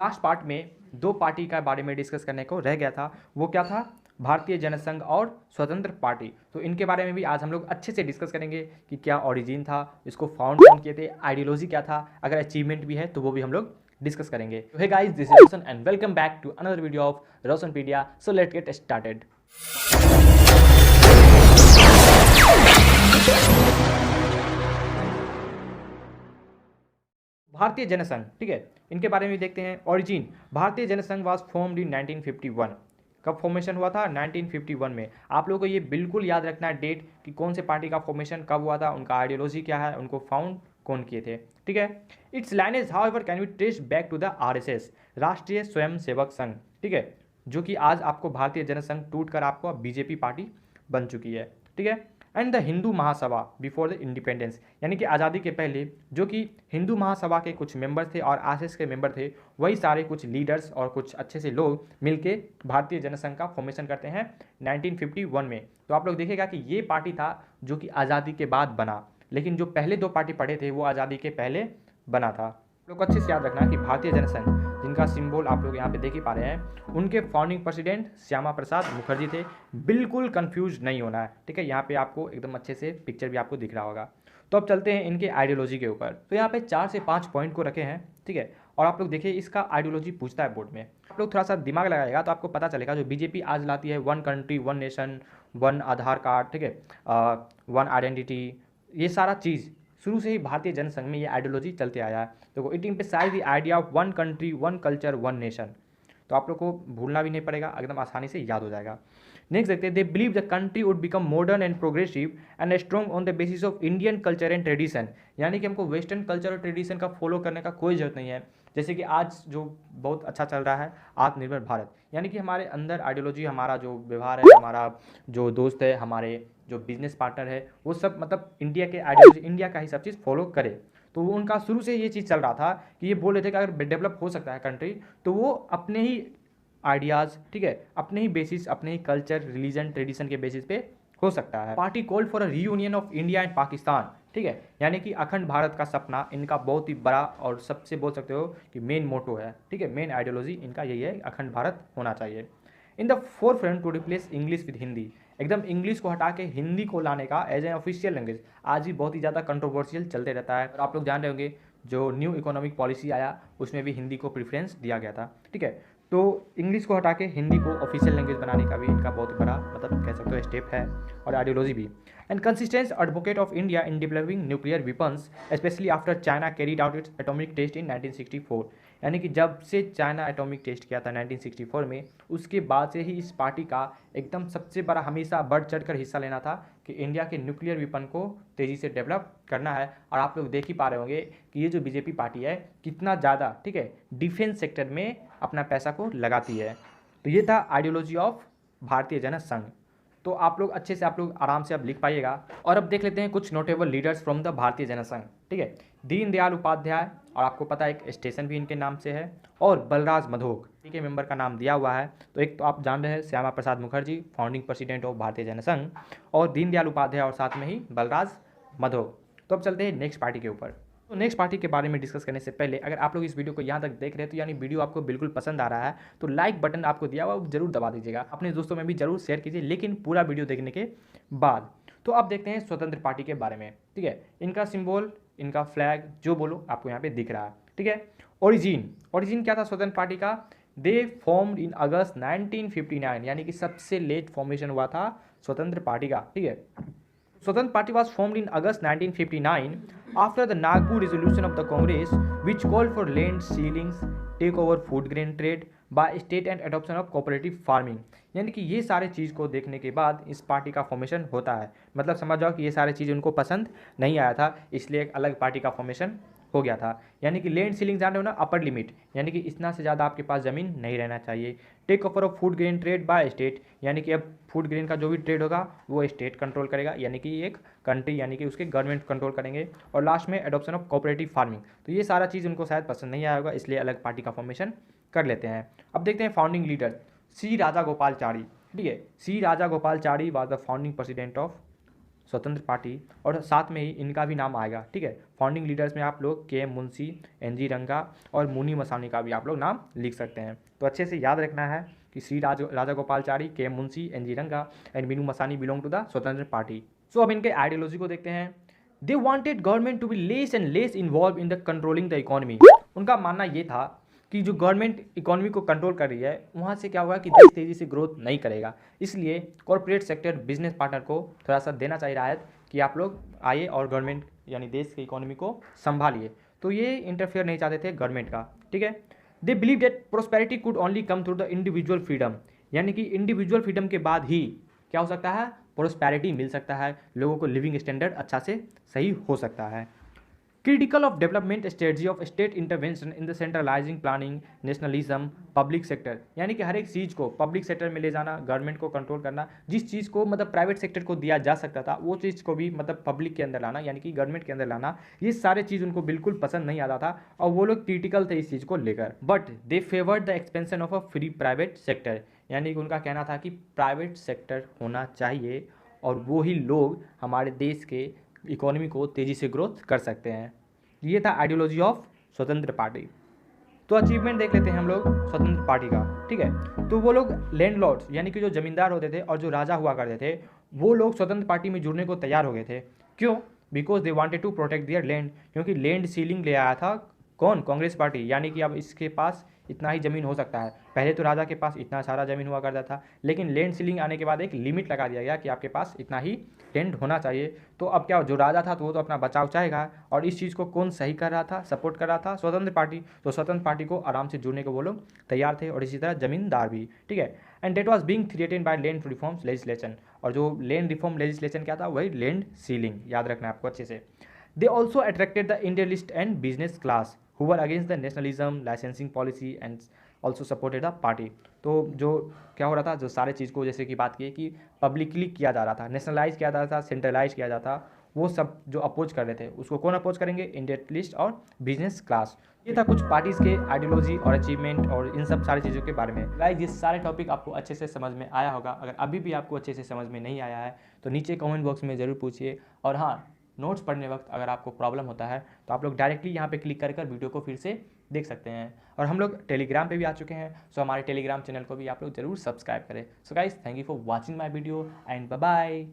Last part में दो party का बारे में डिस्कस करने को रह गया था। वो क्या था? भारतीय जनसंघ और स्वतंत्र पार्टी। तो इनके बारे में भी आज हम लोग अच्छे से डिस्कस करेंगे कि क्या ओरिजिन था, इसको फाउंड कौन किए थे, आइडियोलॉजी क्या था, अगर अचीवमेंट भी है तो वो भी हम लोग डिस्कस करेंगे। तो hey guys, this is Roshan and welcome back to another video of Roshanpedia. So let's get started. Bharatiya Jansangh, ठीक है, इनके बारे में देखते हैं। ओरिजिन: भारतीय जनसंघ वाज फॉर्म्ड इन 1951। कब फॉर्मेशन हुआ था? 1951 में। आप लोगों को ये बिल्कुल याद रखना है डेट कि कौन से पार्टी का फॉर्मेशन कब हुआ था, उनका आइडियोलॉजी क्या है, उनको फाउंड कौन किए थे, ठीक है। It's lineage however can be traced back to the RSS, Rashtriya Swayamsevak संघ, ठीक है, जो कि आज आपको भारतीय जनसंघ टूट कर आपको अब बीजेपी पार्टी बन चुकी है, ठीक है। And the Hindu Mahasabha before the independence, यानी कि आज़ादी के पहले जो कि हिंदू महासभा के कुछ मेंबर थे और आरएसएस के मेंबर थे, वही सारे कुछ लीडर्स और कुछ अच्छे से लोग मिलके भारतीय जनसंघ का फॉर्मेशन करते हैं 1951 में। तो आप लोग देखेगा कि ये पार्टी था जो कि आज़ादी के बाद बना, लेकिन जो पहले दो पार्टी पढ़े थे वो आज़ादी के पहले बना था। आप लोग को अच्छे से याद रखना कि भारतीय जनसंघ, जिनका सिंबल आप लोग यहाँ पे देख ही पा रहे हैं, उनके फाउंडिंग प्रेसिडेंट श्यामा प्रसाद मुखर्जी थे। बिल्कुल कंफ्यूज नहीं होना है, ठीक है। यहाँ पे आपको एकदम अच्छे से पिक्चर भी आपको दिख रहा होगा। तो अब चलते हैं इनके आइडियोलॉजी के ऊपर। तो यहाँ पे 4 से 5 पॉइंट को रखे हैं, ठीक है। और आप लोग देखिए इसका आइडियोलॉजी पूछता है बोर्ड में, आप लोग थोड़ा सा दिमाग लगाएगा तो आपको पता चलेगा जो बीजेपी आज लाती है, one country one nation one Aadhaar card, ठीक है, वन आइडेंटिटी, ये सारा चीज़ शुरू से ही भारतीय जनसंघ में ये आइडियोलॉजी चलते आया है। देखो, it emphasise the idea of one country one culture one nation. तो आप लोग को भूलना भी नहीं पड़ेगा, एकदम आसानी से याद हो जाएगा। नेक्स्ट देखते हैं, they believe the country would become modern and progressive and strong on the basis of Indian culture and tradition, यानी कि हमको वेस्टर्न कल्चर और ट्रेडिशन का फॉलो करने का कोई जरूरत नहीं है। जैसे कि आज जो बहुत अच्छा चल रहा है आत्मनिर्भर भारत, यानी कि हमारे अंदर आइडियोलॉजी, हमारा जो व्यवहार है, हमारा जो दोस्त है, हमारे जो बिजनेस पार्टनर है, वो सब मतलब इंडिया के आइडियोलॉजी, इंडिया का ही सब चीज़ फॉलो करे। तो वो उनका शुरू से ये चीज़ चल रहा था कि ये बोल रहे थे कि अगर डेवलप हो सकता है कंट्री तो वो अपने ही आइडियाज़, ठीक है, अपने ही बेसिस, अपने ही कल्चर रिलीजन ट्रेडिशन के बेसिस पे हो सकता है। Party called for a reunion of India and Pakistan, ठीक है, यानी कि अखंड भारत का सपना इनका बहुत ही बड़ा और सबसे बोल सकते हो कि मेन मोटो है, ठीक है, मेन आइडियोलॉजी इनका यही है, अखंड भारत होना चाहिए। In the forefront to replace English with Hindi, एकदम इंग्लिश को हटा के हिंदी को लाने का एज एन ऑफिशियल लैंग्वेज आज भी बहुत ही ज़्यादा कंट्रोवर्शियल चलते रहता है। और आप लोग जान रहे होंगे जो न्यू इकोनॉमिक पॉलिसी आया उसमें भी हिंदी को प्रेफरेंस दिया गया था, ठीक है। तो इंग्लिश को हटा के हिंदी को ऑफिशियल लैंग्वेज बनाने का भी इनका बहुत बड़ा मतलब कह सकते हो स्टेप है, और आइडियोलॉजी भी। And consistent advocate of India in developing nuclear weapons especially after China carried out its atomic test in 1964, यानी कि जब से चाइना एटॉमिक टेस्ट किया था 1964 में, उसके बाद से ही इस पार्टी का एकदम सबसे बड़ा हमेशा बढ़ चढ़ कर हिस्सा लेना था कि इंडिया के न्यूक्लियर वेपन को तेज़ी से डेवलप करना है। और आप लोग देख ही पा रहे होंगे कि ये जो बीजेपी पार्टी है कितना ज़्यादा, ठीक है, डिफेंस सेक्टर में अपना पैसा को लगाती है। तो ये था आइडियोलॉजी ऑफ भारतीय जनसंघ। तो आप लोग अच्छे से, आप लोग आराम से अब लिख पाइएगा। और अब देख लेते हैं कुछ नोटेबल लीडर्स फ्रॉम द भारतीय जनसंघ, ठीक है। दीनदयाल उपाध्याय, और आपको पता है एक स्टेशन भी इनके नाम से है, और बलराज मधोक के मेंबर का नाम दिया हुआ है। तो एक तो आप जान रहे हैं Shyama Prasad Mukherjee, founding president of भारतीय जनसंघ, और दीनदयाल उपाध्याय, और साथ में ही बलराज मधोक। तो अब चलते हैं नेक्स्ट पार्टी के ऊपर। तो नेक्स्ट पार्टी के बारे में डिस्कस करने से पहले अगर आप लोग इस वीडियो को यहाँ तक देख रहे हैं तो यानी वीडियो आपको बिल्कुल पसंद आ रहा है, तो लाइक बटन आपको दिया हुआ जरूर दबा दीजिएगा, अपने दोस्तों में भी जरूर शेयर कीजिए, लेकिन पूरा वीडियो देखने के बाद। तो अब देखते हैं स्वतंत्र पार्टी के बारे में, ठीक है। इनका सिंबल, इनका फ्लैग जो बोलो आपको यहाँ पे दिख रहा है, ठीक है। ओरिजिन क्या था स्वतंत्र पार्टी का? दे फॉर्म्ड इन अगस्त 1959, यानी कि सबसे लेट फॉर्मेशन हुआ था स्वतंत्र पार्टी का, ठीक है। Swatantr Party was formed in August 1959 after the Nagpur resolution of the Congress, which called for land ceilings, take over food grain trade by state and adoption of cooperative farming। यानी कि ये सारे चीज़ को देखने के बाद इस पार्टी का फॉर्मेशन होता है। मतलब समझ जाओ कि ये सारे चीज़ उनको पसंद नहीं आया था, इसलिए एक अलग पार्टी का फॉर्मेशन हो गया था। यानी कि लैंड सीलिंग जान रहे हो ना, अपर लिमिट, यानी कि इतना से ज़्यादा आपके पास ज़मीन नहीं रहना चाहिए। Take over of food grain trade by state, यानी कि अब फूड ग्रेन का जो भी ट्रेड होगा वो स्टेट कंट्रोल करेगा, यानी कि एक कंट्री, यानी कि उसके गवर्नमेंट कंट्रोल करेंगे। और लास्ट में एडॉप्शन ऑफ कोऑपरेटिव फार्मिंग। तो ये सारा चीज़ उनको शायद पसंद नहीं आया होगा, इसलिए अलग पार्टी का फॉर्मेशन कर लेते हैं। अब देखते हैं founding leader, C Rajagopalachari, ठीक है। C Rajagopalachari was the founding president of Swatantra party, और साथ में ही इनका भी नाम आएगा, ठीक है। फाउंडिंग लीडर्स में आप लोग के एम मुंशी, एन जी रंगा और मुनी मसानी का भी आप लोग नाम लिख सकते हैं। तो अच्छे से याद रखना है कि श्री राजा गोपालचारी, के M Munshi, N G Ranga and Minoo Masani belong to the Swatantra party. So अब इनके आइडियोलॉजी को देखते हैं। They wanted government to be less and less involve in the controlling the economy. उनका मानना ये था कि जो गवर्नमेंट इकोनॉमी को कंट्रोल कर रही है वहाँ से क्या होगा कि देश तेज़ी से ग्रोथ नहीं करेगा, इसलिए कॉरपोरेट सेक्टर बिजनेस पार्टनर को थोड़ा सा देना चाहिए राहत कि आप लोग आइए और गवर्नमेंट यानी देश की इकोनॉमी को संभालिए। तो ये इंटरफेयर नहीं चाहते थे गवर्नमेंट का, ठीक है। They believe that prosperity could only come through the individual freedom, यानी कि इंडिविजुअल फ्रीडम के बाद ही क्या हो सकता है, प्रोस्पेरिटी मिल सकता है, लोगों को लिविंग स्टैंडर्ड अच्छा से सही हो सकता है। Critical of development strategy of state intervention in the centralising planning nationalism public sector, यानी कि हर एक चीज़ को पब्लिक सेक्टर में ले जाना, गवर्नमेंट को कंट्रोल करना, जिस चीज़ को मतलब प्राइवेट सेक्टर को दिया जा सकता था वो चीज़ को भी मतलब पब्लिक के अंदर लाना, यानी कि गवर्नमेंट के अंदर लाना, ये सारे चीज़ उनको बिल्कुल पसंद नहीं आता था और वो लोग क्रिटिकल थे इस चीज़ को लेकर। But they favoured the expansion of a free private sector, यानी कि उनका कहना था कि प्राइवेट सेक्टर होना चाहिए और वो ही लोग हमारे देश के इकोनॉमी को तेज़ी से ग्रोथ कर सकते हैं। ये था आइडियोलॉजी ऑफ स्वतंत्र पार्टी। तो अचीवमेंट देख लेते हैं हम लोग स्वतंत्र पार्टी का, ठीक है। तो वो लोग लैंडलॉर्ड्स यानी कि जो जमींदार होते थे और जो राजा हुआ करते थे वो लोग स्वतंत्र पार्टी में जुड़ने को तैयार हो गए थे। क्यों? Because they wanted to protect their land, क्योंकि लैंड सीलिंग ले आया था कौन? कांग्रेस पार्टी, यानी कि अब इसके पास इतना ही ज़मीन हो सकता है। पहले तो राजा के पास इतना सारा ज़मीन हुआ करता था, लेकिन लैंड सीलिंग आने के बाद एक लिमिट लगा दिया गया कि आपके पास इतना ही लैंड होना चाहिए। तो अब क्या, जो राजा था तो वो तो अपना बचाव चाहेगा, और इस चीज़ को कौन सही कर रहा था, सपोर्ट कर रहा था? स्वतंत्र पार्टी। तो स्वतंत्र पार्टी को आराम से जुड़ने को वो लोग तैयार थे, और इसी तरह जमींदार भी, ठीक है। And that was being threaten by land reforms legislation, और जो लैंड रिफॉर्म लेजिस्लेशन क्या था, वही लैंड सीलिंग, याद रखना है आपको अच्छे से। They also attracted the industrialist and business class who were against the nationalism licensing policy and also supported the party। तो जो क्या हो रहा था, जो सारे चीज़ को जैसे कि बात की कि पब्लिकली किया जा रहा था, नेशनलाइज किया जा रहा था, सेंट्रलाइज किया जाता, वो सब जो अपोज कर रहे थे उसको कौन अपोज करेंगे? इंडस्ट्रियलिस्ट और बिजनेस क्लास। ये था कुछ पार्टीज़ के आइडियोलॉजी और अचीवमेंट और इन सब सारी चीज़ों के बारे में। गाइस ये सारे टॉपिक आपको अच्छे से समझ में आया होगा। अगर अभी भी आपको अच्छे से समझ में नहीं आया है तो नीचे कमेंट बॉक्स में ज़रूर पूछिए। और हाँ, नोट्स पढ़ने वक्त अगर आपको प्रॉब्लम होता है तो आप लोग डायरेक्टली यहाँ पे क्लिक कर वीडियो को फिर से देख सकते हैं। और हम लोग टेलीग्राम पे भी आ चुके हैं, सो हमारे टेलीग्राम चैनल को भी आप लोग जरूर सब्सक्राइब करें। So guys, thank you for watching my video and bye bye.